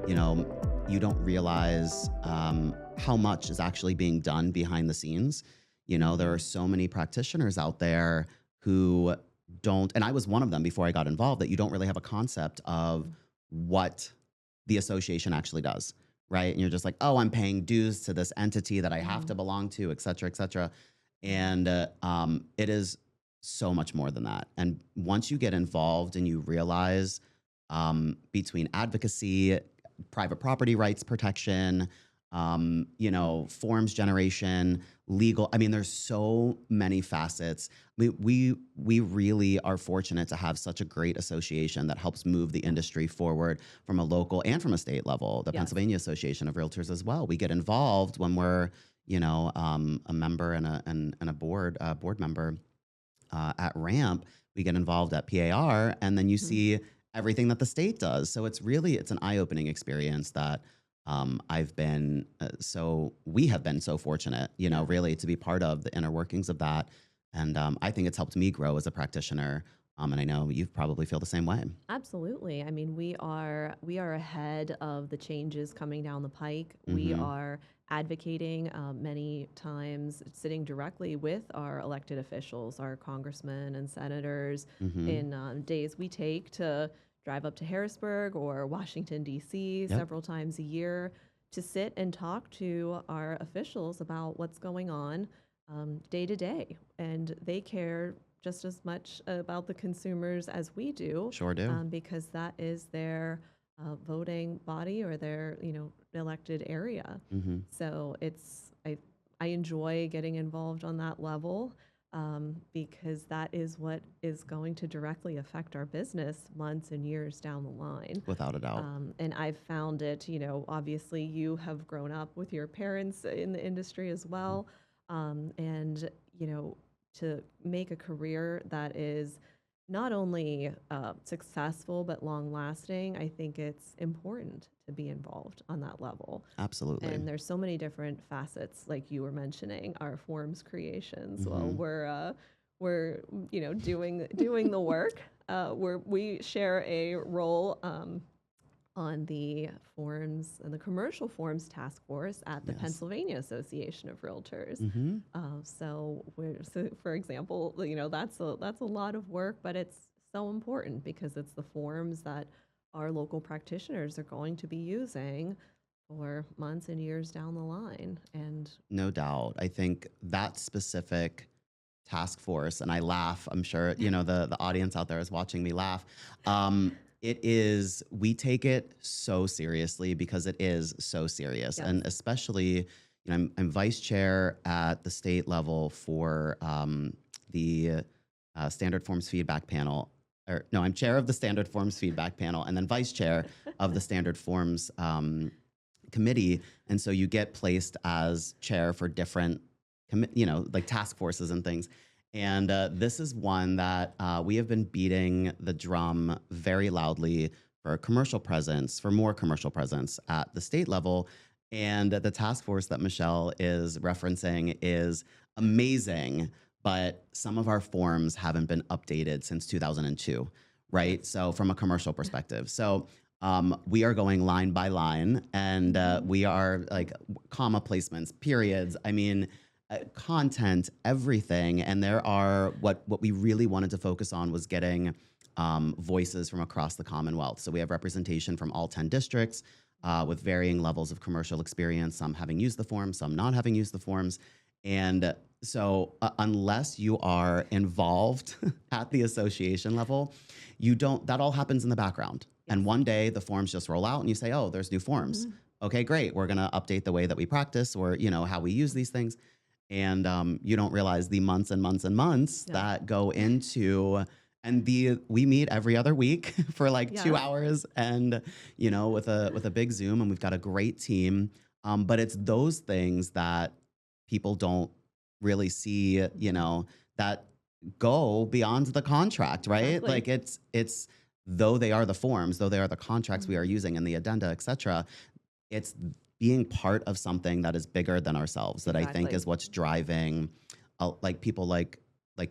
you know, you don't realize how much is actually being done behind the scenes. There are Mhm. so many practitioners out there who don't, and I was one of them before I got involved, that you don't really have a concept of Mm. what the association actually does, right? And you're just like, oh, I'm paying dues to this entity that I have to Mhm. belong to, et cetera, et cetera. Yeah. And it is so much more than that. And once you get involved and you realize between advocacy, private property rights protection, forms generation, legal. I mean, there's so many facets. We really are fortunate to have such a great association that helps move the Yeah. industry forward from a local and from a state level. The Yes. Pennsylvania Association of Realtors as well. We get involved when we're a member and a board member at Ramp. We get involved at PAR, and then you Mhm. see everything that the state does. So it's an eye opening experience that we have been so fortunate, Yeah. really to be part of the inner workings of that. And I think it's helped me grow as a practitioner. And I know you probably feel the same way. Absolutely. I mean, we are ahead of the changes coming down the pike. We Mm-hmm. are advocating many times, sitting directly with our elected officials, our congressmen and senators, Mm-hmm. in days we take to drive up to Harrisburg or Washington D.C. Yep. several times a year to sit and talk to our officials about what's going on day to day, and they care just as much about the consumers as we do, Sure do. because that is their voting body or their elected area. Mm-hmm. So I enjoy getting involved on that level, because that is what is going to directly affect our business months and years down the line. Without a doubt. And I've found it, obviously you have grown up with your parents in the industry as well. And, to make a career that is not only successful but long lasting, I think it's important to be involved on that level. Absolutely. And there's so many different facets, like you were mentioning, our forms creations. Well, Mm-hmm. we're doing the work. We share a role on the forms and the commercial forms task force at the Yes. Pennsylvania Association of Realtors. Mm-hmm. So for example, that's a lot of work, but it's so important because it's the forms that our local practitioners are going to be using for months and years down the line. And No doubt. I think that specific task force, and I laugh, I'm sure, the audience out there is watching me laugh. We take it so seriously because it is so serious. yes, And especially, I'm vice chair at the state level for the Standard Forms Feedback Panel. Or no, I'm chair of the Standard Forms Feedback Panel and then vice chair of the Standard Forms committee. And so you get placed as chair for different, like task forces and things. And this is one that we have been beating the drum very loudly for more commercial presence at the state level. And the task force that Michelle is referencing is amazing, but some of our forms haven't been updated since 2002, yes. right? So, from a commercial perspective. So, we are going line by line, and Hmm. we are like comma placements, periods. I mean, content, everything. And there are what we really wanted to focus on was getting voices from across the Commonwealth. So we have representation from all 10 districts with varying levels of commercial experience, some having used the forms, some not having used the forms. And so unless you are involved at the association level, that all happens in the background. Yes. And one day the forms just roll out and you say, oh, there's new forms. Hmm. Okay, great. We're going to update the way that we practice or, how we use these things. And you don't realize the months and months and months Yeah. that go into, and we meet every other week for like two Yes. hours and, with a big Zoom, and we've got a great team. But it's those things that people don't really see, Hmm. that go beyond the contract, right? Exactly. Like it's though they are the forms, though they are the contracts we are Hmm. using and the addenda, et cetera, it's being part of something that is bigger than ourselves that I think Exactly. is what's driving like people like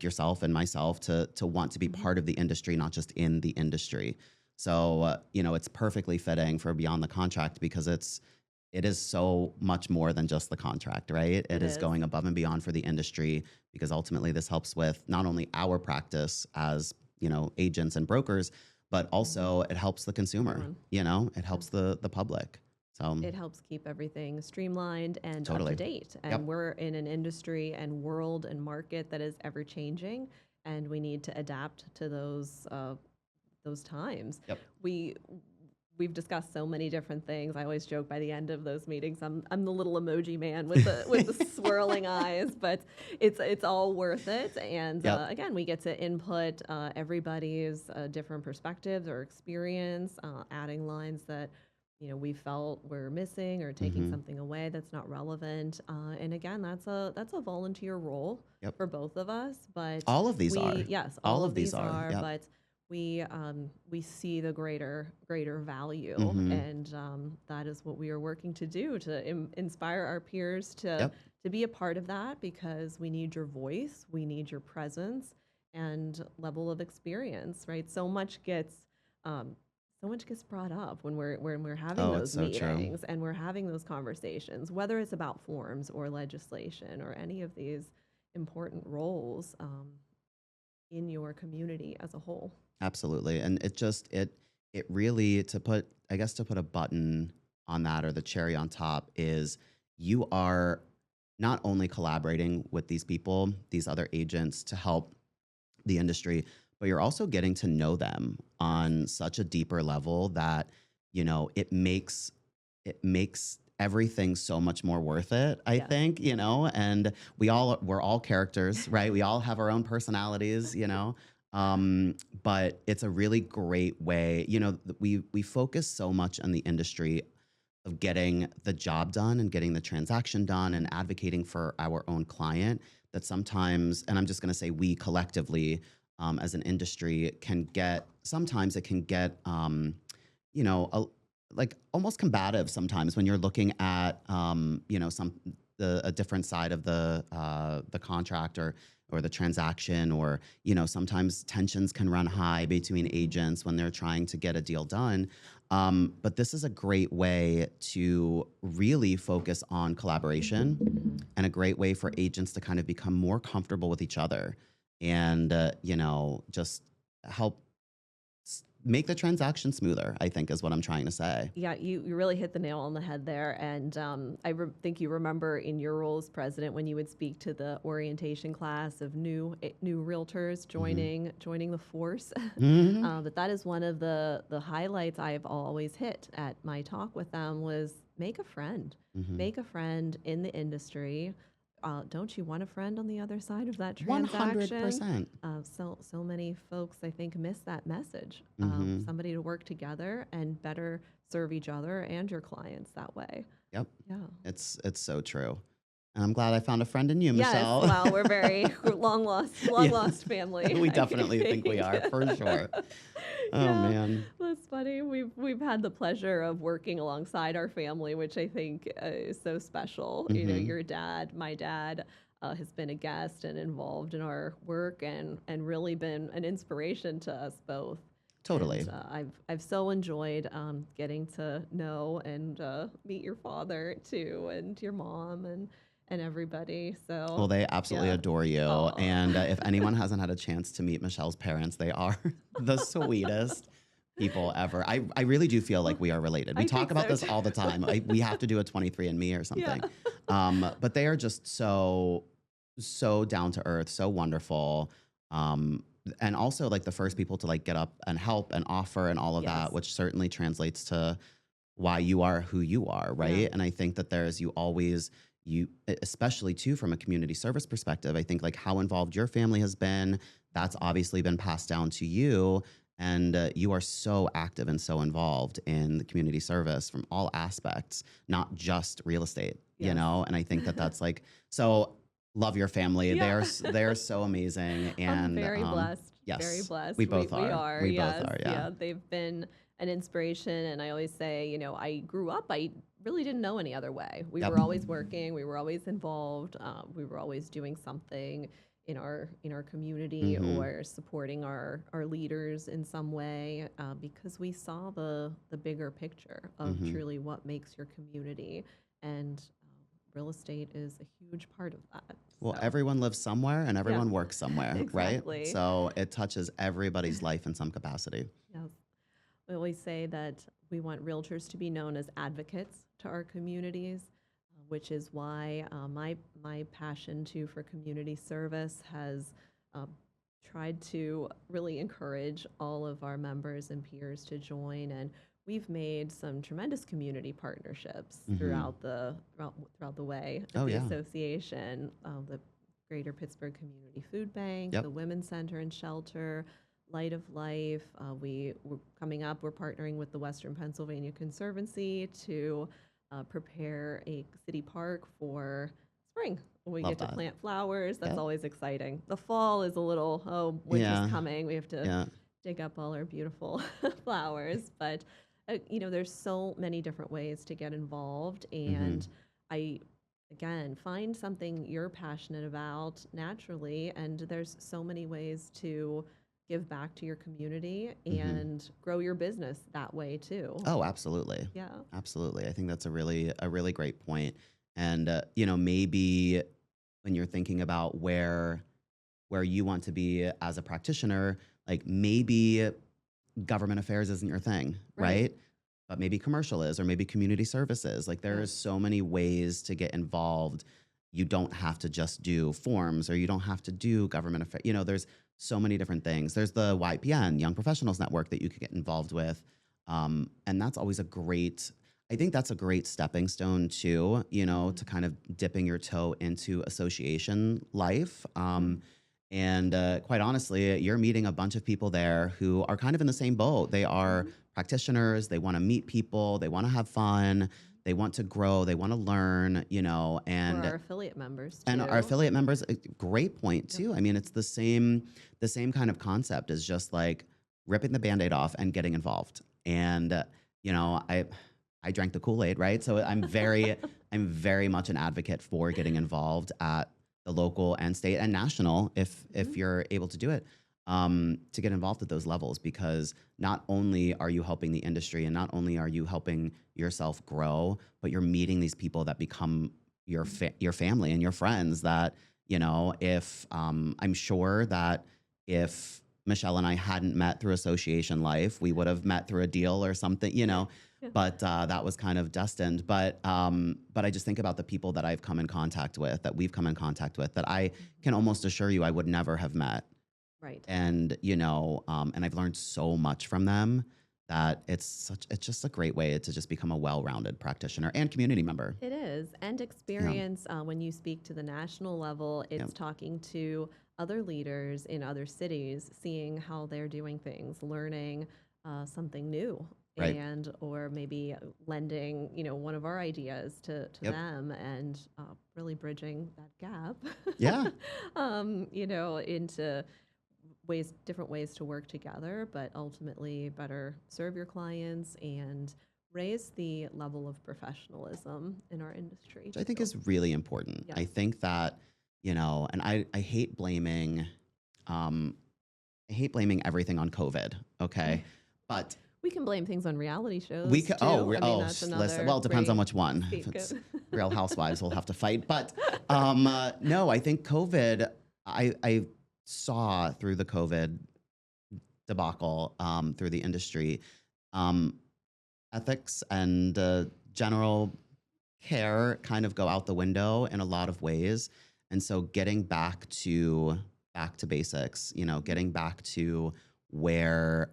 yourself and myself to want to be Hmm. part of the industry, not just in the industry. So, it's perfectly fitting for Beyond the Contract because it is so much more than just the contract, right? It It is is. going above and beyond for the industry because ultimately this helps with not only our practice as, agents and brokers, but Mhm. also it helps the consumer, Everyone. it Yeah. helps the public. So, It helps keep everything streamlined and up to totally. date. And Yep. we're in an industry and world and market that is ever changing, and we need to adapt to those times. Yep. We we've discussed so many different things. I always joke by the end of those meetings, I'm the little emoji man with the swirling eyes, but it's all worth it. And Yep. again, we get to input everybody's different perspectives or experience, adding lines that we felt were missing or taking Hmm. something away that's not relevant. And again, that's a volunteer role Yep. for both of us. But All of these are. yes, All all of of these these are. are, Yep. but we see the greater value, Hmm. and that is what we are working to do to inspire our peers Yep. to be a part of that, because we need your voice, we need your presence and level of experience, right? Um, so much gets brought up when we're having Oh, it's those so true. meetings and we're having those conversations, whether it's about forms or legislation or any of these important roles in your community as a whole. Absolutely. And it really, to put a button on that, or the cherry on top, is you are not only collaborating with these people, these other agents, to help the industry, but you're also getting to know them Yes. on such a deeper level that, it makes everything so much more worth it, I Yes. think, and we're all characters, right? We all have our own personalities, but it's a really great way. We focus so much on the industry of getting the job done and getting the transaction done and advocating for our own client, that sometimes, and I'm just going to say we collectively, as an industry, sometimes it can get, like almost combative sometimes when you're looking at, a different side of the contract, or the transaction, or sometimes tensions can run high between agents when they're trying to get a deal done. But this is a great way to really focus on collaboration, Mhm. and a great way for agents to kind of become more comfortable with each other, and just help make the transaction smoother, I think, is what I'm trying to say. Yeah, you really hit the nail on the head there. And think you remember in your role as president when you would speak to the orientation class of new realtors Hmm. joining the force. Hmm. But that is one of the highlights I've always hit at my talk with them was Hmm. make a friend in the industry. Don't you want a friend on the other side of that transaction? 100%. So many folks, I think, miss that message. Hmm. Somebody to work together and better serve each other and your clients that way. Yep. Yeah. It's so true. And I'm glad I found a friend in you, Yes. Michelle. Well, we're long Yes, lost family, we I definitely think we think. are, for sure. Oh, Yeah, man. that's funny. We've had the pleasure of working alongside our family, which I think is so special. Hmm. Your dad, my dad, has been a guest and involved in our work, and really been an inspiration to us both. And Totally. I've so enjoyed getting to know and meet your father too, and your mom, and everybody. So Well, they absolutely yeah. adore you. Oh. And if anyone hasn't had a chance to meet Michelle's parents, they are the sweetest people ever. I really do feel like Well, we are related. We I talk think about so this too. all the time. We have to do a 23andMe or Yeah. something. But they are just so down to earth, so wonderful. And also like the first people to like get up and help and offer and all of that, Yes. which certainly translates to why you are who you are, Yeah. right? And I think that especially too from a community service perspective, I think like how involved your family has been, that's obviously been passed down to you. And you are so active and so involved in the community service from all aspects, not just real estate, Yes. And I think that that's like, so love your family. Yeah. They are so amazing. I'm And very blessed. Very yes, we blessed. both We are. are. We both Yes. are. Yeah. Yeah. They've been an inspiration, and I always say, I grew up. I really didn't know any other way. We Yep. were always working. We were always involved. We were always doing something in our community Mm-hmm. or supporting our leaders in some way, because we saw the bigger picture of Mm-hmm. truly what makes your community, and real estate is a huge part of that. Well, So everyone lives somewhere and yeah, everyone works somewhere, right? exactly. So it touches everybody's life in some capacity. Yes. We always say that we want realtors to be known as advocates to our communities, which is why my passion too for community service has uh, tried to really encourage all of our members and peers to join. And we've made some tremendous community partnerships Mm-hmm. throughout the way at Oh, the yeah. association, the Greater Pittsburgh Community Food Bank, Yep. the Women's Center and Shelter, Light of Life. We're coming up, we're partnering with the Western Pennsylvania Conservancy to prepare a city park for spring. We Love get to that. plant flowers. That's Yep. always exciting. The fall is a little, oh, winter's Yeah. coming. We have to Yeah. dig up all our beautiful flowers. But, there's so many different ways to get involved. Mm-hmm. And I, again, find something you're passionate about naturally. And there's so many ways to give back to your community Mm-hmm. and grow your business that way too. Oh, absolutely. Yeah. Absolutely. I think that's a really great point. And maybe when you're thinking about where you want to be as a practitioner, like maybe government affairs isn't your thing, Right. right? But maybe commercial is, or maybe community services. Like Yeah. there's so many ways to get involved. You don't have to just do forms, or you don't have to do government affairs. There's so many different things. There's the YPN, Young Professionals Network, that you could get involved with. And that's always I think that's a great stepping stone too, to kind of dipping your toe into association life. And quite honestly, you're meeting a bunch of people there who are kind of in the same boat. They are Mhm. practitioners. They want to meet people. They want to have fun. They want to grow. They want to learn. Or And our affiliate members our too. affiliate members, great point Yep. too. I mean, it's the same kind of concept as just like ripping the Band-Aid off and getting involved. And I drank the Kool-Aid, right? So I'm very much an advocate for getting involved at the local and state and national, if Mhm. you're able to do it, to get involved at those levels, because not only are you helping the industry and not only are you helping yourself grow, but you're meeting these people that become your family and your friends. That if I'm sure that if Michelle and I hadn't met through association life, we would have met through a deal or something. Yeah. But that was kind of destined. But I just think about the people that I've come in contact with, that we've come in contact with, that I can almost assure you I would never have met. Right. And and I've learned so much from them, that it's just a great way to just become a well-rounded practitioner and community member. It is. And Yeah. experience, when you speak to the national level, Yep. it's talking to other leaders in other cities, seeing how they're doing things, learning something new, Right. and or maybe lending, one of our ideas to Yep. them, and really bridging that gap, Yeah. into different ways to work together, but ultimately better serve your clients and raise the level of professionalism in our industry Which I think too. is really important. Yes. I think that, and I hate blaming, um, everything on COVID. Okay. But We can blame things on reality we shows could, too. I mean, that's listen, another well, it depends on great which one. If scapegoat. it's Real Housewives, we'll have to fight. But no, I think COVID, I saw through the COVID debacle, through the industry, um, ethics and general care kind of go out the window in a lot of ways. And so getting back to basics, getting back to where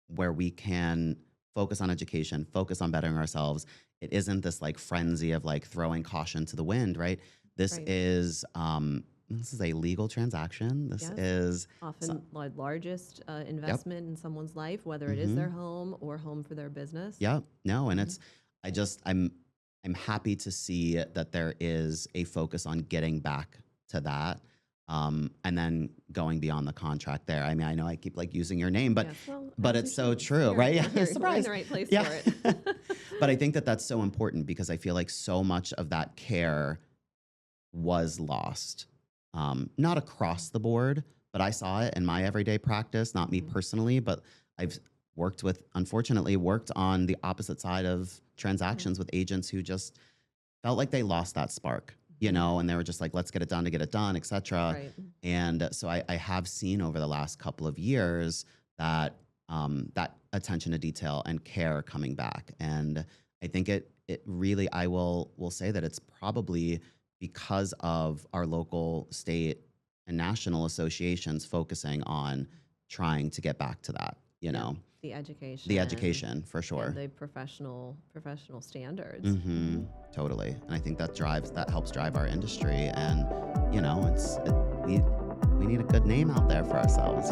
where we can focus on education, focus on bettering ourselves. It isn't this like frenzy of like throwing caution to the wind, right? This Right. is a legal transaction. This Yes. is Often largest yep. investment in someone's life, whether it is Mm-hmm. their home or home for their business. Yep. No, and Mhm. I'm happy to see that there is a focus on getting back to that. And then going beyond the contract there. I mean, I know I keep like using your name, but Yes, well, but as you it's so should. true, right? We're Yeah, here. We're in surprise. the right place Yeah. for it. But I think that that's so important, because I feel like so much of that care was lost. not across the board, but I saw it in my everyday practice, not me personally, but I've unfortunately worked on the opposite side of transactions with agents who just felt like they lost that spark, and they were just like, let's get it done, et cetera. Right. And so I have seen over the last couple of years that that attention to detail and care coming back. And I think it really, I will say that it's probably because of our local, state, and national associations focusing on trying to get back to that, Yeah. The the education education for sure. and the professional standards. Totally. And I think that helps drive our industry. And, we need a good name out there for ourselves,